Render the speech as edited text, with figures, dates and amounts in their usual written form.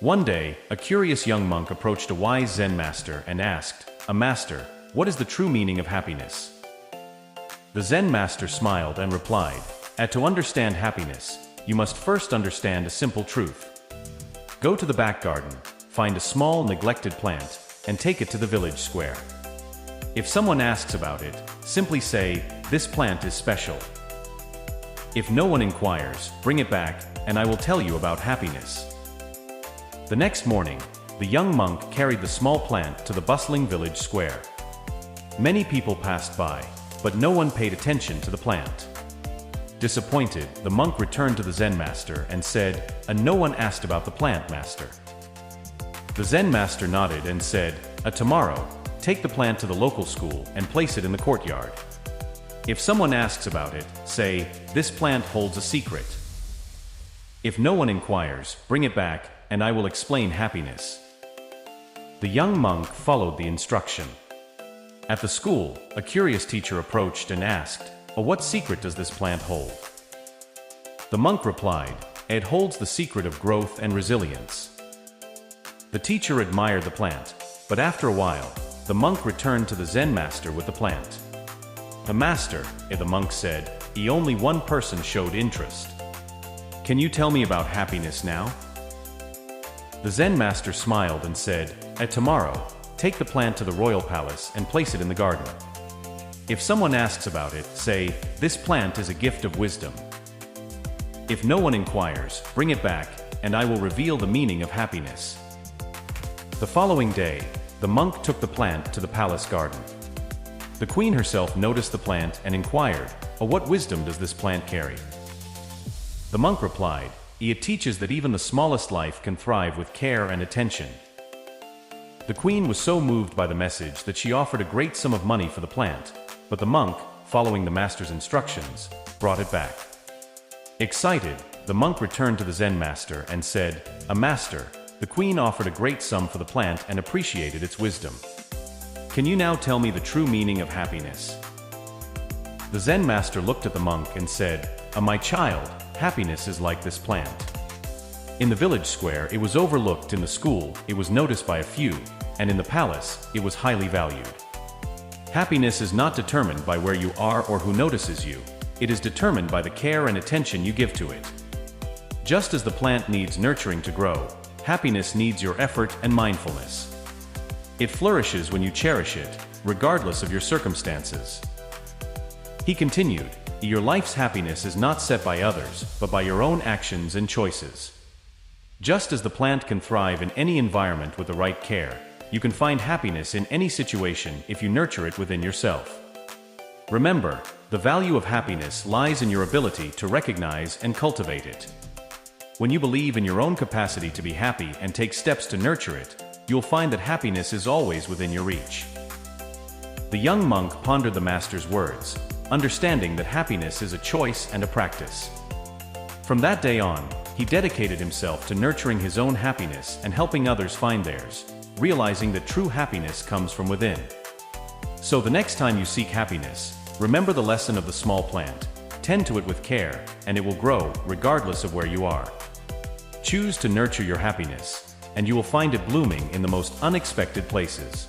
One day, a curious young monk approached a wise Zen master and asked, Master, what is the true meaning of happiness?" The Zen master smiled and replied, To understand happiness, you must first understand a simple truth. Go to the back garden, find a small neglected plant, and take it to the village square. If someone asks about it, simply say, "This plant is special." If no one inquires, bring it back, and I will tell you about happiness. The next morning, the young monk carried the small plant to the bustling village square. Many people passed by, but no one paid attention to the plant. Disappointed, the monk returned to the Zen master and said, "No one asked about the plant, master." The Zen master nodded and said, "Tomorrow, take the plant to the local school and place it in the courtyard. If someone asks about it, say, 'This plant holds a secret.' If no one inquires, bring it back, and I will explain happiness." The young monk followed the instruction. At the school, a curious teacher approached and asked, "What secret does this plant hold?" The monk replied, "It holds the secret of growth and resilience." The teacher admired the plant, but after a while, the monk returned to the Zen master with the plant. "The master," the monk said, "only one person showed interest. Can you tell me about happiness now?" The Zen master smiled and said, "Tomorrow, take the plant to the royal palace and place it in the garden. If someone asks about it, say, 'This plant is a gift of wisdom.' If no one inquires, bring it back, and I will reveal the meaning of happiness." The following day, the monk took the plant to the palace garden. The queen herself noticed the plant and inquired, "What wisdom does this plant carry?" The monk replied, "It teaches that even the smallest life can thrive with care and attention." The queen was so moved by the message that she offered a great sum of money for the plant, but the monk, following the master's instructions, brought it back. Excited, the monk returned to the Zen master and said, "Master, the queen offered a great sum for the plant and appreciated its wisdom. Can you now tell me the true meaning of happiness?" The Zen master looked at the monk and said, "My child, happiness is like this plant. In the village square it was overlooked, in the school it was noticed by a few, and in the palace it was highly valued. Happiness is not determined by where you are or who notices you, it is determined by the care and attention you give to it. Just as the plant needs nurturing to grow, happiness needs your effort and mindfulness. It flourishes when you cherish it, regardless of your circumstances." He continued, "Your life's happiness is not set by others, but by your own actions and choices. Just as the plant can thrive in any environment with the right care, you can find happiness in any situation if you nurture it within yourself. Remember, the value of happiness lies in your ability to recognize and cultivate it. When you believe in your own capacity to be happy and take steps to nurture it, you'll find that happiness is always within your reach." The young monk pondered the master's words, understanding that happiness is a choice and a practice. From that day on, he dedicated himself to nurturing his own happiness and helping others find theirs, realizing that true happiness comes from within. So the next time you seek happiness, remember the lesson of the small plant. Tend to it with care, and it will grow regardless of where you are. Choose to nurture your happiness, and you will find it blooming in the most unexpected places.